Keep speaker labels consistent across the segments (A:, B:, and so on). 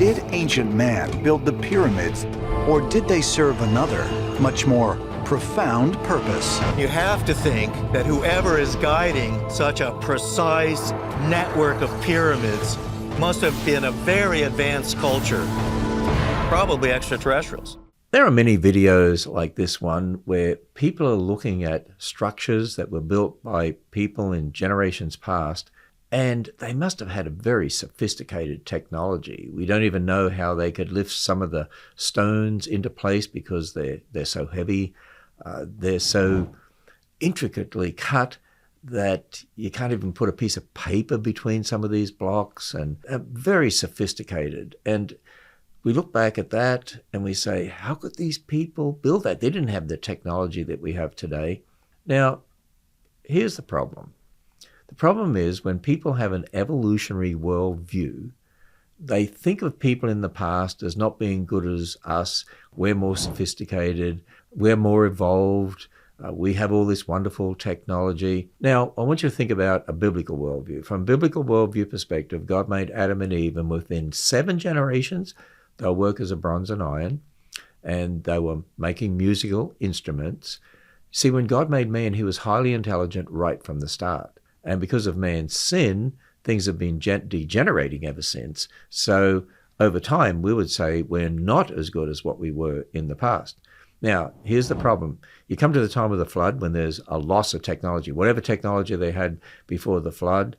A: Did ancient man build the pyramids, or did they serve another, much more profound purpose?
B: You have to think that whoever is guiding such a precise network of pyramids must have been a very advanced culture, probably extraterrestrials.
C: There are many videos like this one where people are looking at structures that were built by people in generations past, and they must have had a very sophisticated technology. We don't even know how they could lift some of the stones into place because they're so heavy. They're so intricately cut that you can't even put a piece of paper between some of these blocks, and very sophisticated. And we look back at that and we say, how could these people build that? They didn't have the technology that we have today. Now, here's the problem. The problem is when people have an evolutionary worldview, they think of people in the past as not being good as us. We're more sophisticated. We're more evolved. We have all this wonderful technology. Now, I want you to think about a biblical worldview. From a biblical worldview perspective, God made Adam and Eve, and within 7 generations, they'll work as a bronze and iron, and they were making musical instruments. See, when God made man, he was highly intelligent right from the start. And because of man's sin, things have been degenerating ever since. So over time, we would say we're not as good as what we were in the past. Now, here's the problem. You come to the time of the flood when there's a loss of technology. Whatever technology they had before the flood,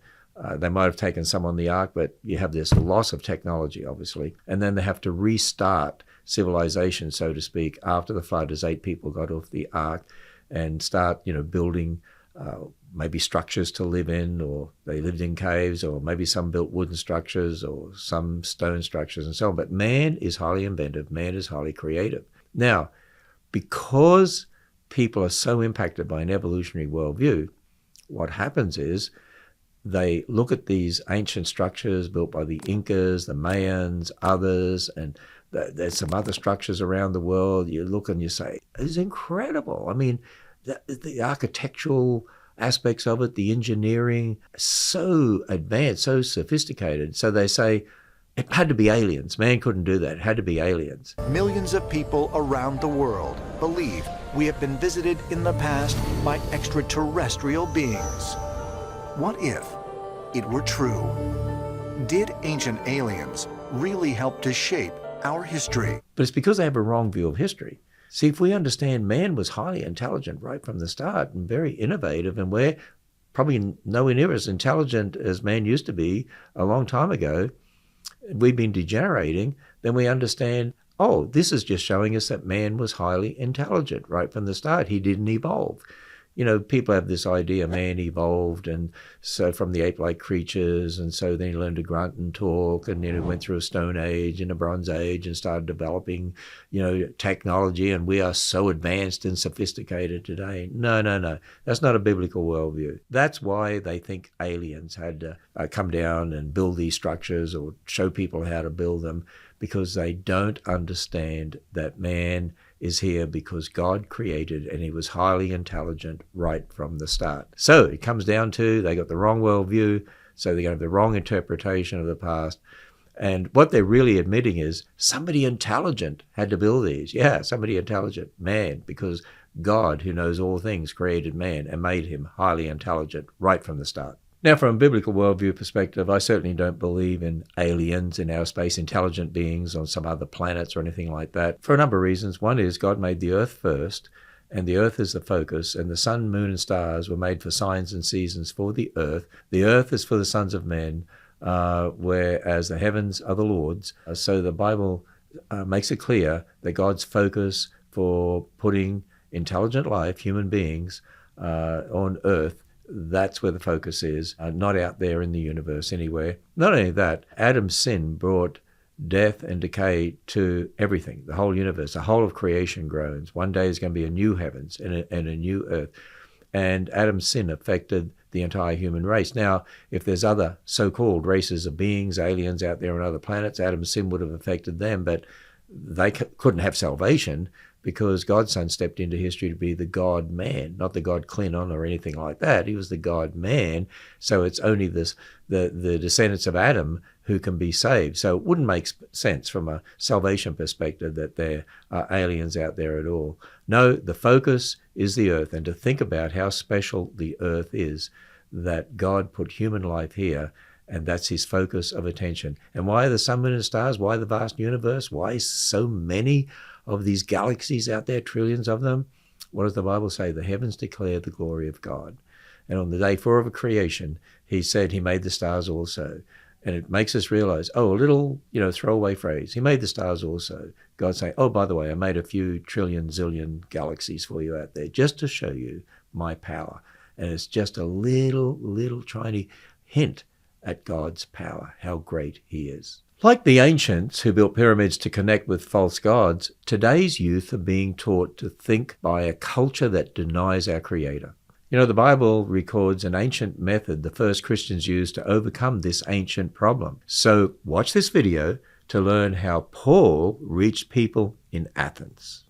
C: they might have taken some on the ark, but you have this loss of technology, obviously. And then they have to restart civilization, so to speak, after the flood, as 8 people got off the ark and start, building maybe structures to live in, or they lived in caves, or maybe some built wooden structures or some stone structures and so on. But man is highly inventive. Man is highly creative. Now, because people are so impacted by an evolutionary worldview, what happens is they look at these ancient structures built by the Incas, the Mayans, others, and there's some other structures around the world. You look and you say, it's incredible. I mean, the architectural aspects of it, the engineering, so advanced, so sophisticated. So they say it had to be aliens. Man couldn't do that. It had to be aliens.
A: Millions of people around the world believe we have been visited in the past by extraterrestrial beings. What if it were true? Did ancient aliens really help to shape our history?
C: But it's because they have a wrong view of history. See, if we understand man was highly intelligent right from the start and very innovative, and we're probably nowhere near as intelligent as man used to be a long time ago, we've been degenerating, then we understand, oh, this is just showing us that man was highly intelligent right from the start. He didn't evolve. People have this idea man evolved, and so from the ape-like creatures, and so then he learned to grunt and talk, and then he went through a stone age and a bronze age and started developing, technology, and we are so advanced and sophisticated today. No. That's not a biblical worldview. That's why they think aliens had to come down and build these structures or show people how to build them, because they don't understand that man is here because God created, and he was highly intelligent right from the start. So it comes down to they got the wrong worldview, so they're going to have the wrong interpretation of the past. And what they're really admitting is somebody intelligent had to build these. Yeah, somebody intelligent, man, because God, who knows all things, created man and made him highly intelligent right from the start. Now, from a biblical worldview perspective, I certainly don't believe in aliens in outer space, intelligent beings on some other planets or anything like that, for a number of reasons. One is God made the earth first, and the earth is the focus, and the sun, moon, and stars were made for signs and seasons for the earth. The earth is for the sons of men, whereas the heavens are the Lord's. So the Bible makes it clear that God's focus for putting intelligent life, human beings, on earth, that's where the focus is, not out there in the universe anywhere. Not only that, Adam's sin brought death and decay to everything, the whole universe, the whole of creation groans. One day is going to be a new heavens and a new earth. And Adam's sin affected the entire human race. Now, if there's other so-called races of beings, aliens out there on other planets, Adam's sin would have affected them, but they couldn't have salvation because God's Son stepped into history to be the God-man, not the God Klingon or anything like that. He was the God-man, so it's only the descendants of Adam who can be saved. So it wouldn't make sense from a salvation perspective that there are aliens out there at all. No, the focus is the earth, and to think about how special the earth is, that God put human life here, and that's his focus of attention. And why the sun, moon, and stars? Why the vast universe? Why so many of these galaxies out there, trillions of them? What does the Bible say? The heavens declare the glory of God. And on the day 4 of creation, he said he made the stars also. And it makes us realize, a little, throwaway phrase. He made the stars also. God saying, by the way, I made a few trillion, zillion galaxies for you out there just to show you my power. And it's just a little tiny hint at God's power, how great he is. Like the ancients who built pyramids to connect with false gods, today's youth are being taught to think by a culture that denies our Creator. The Bible records an ancient method the first Christians used to overcome this ancient problem. So watch this video to learn how Paul reached people in Athens.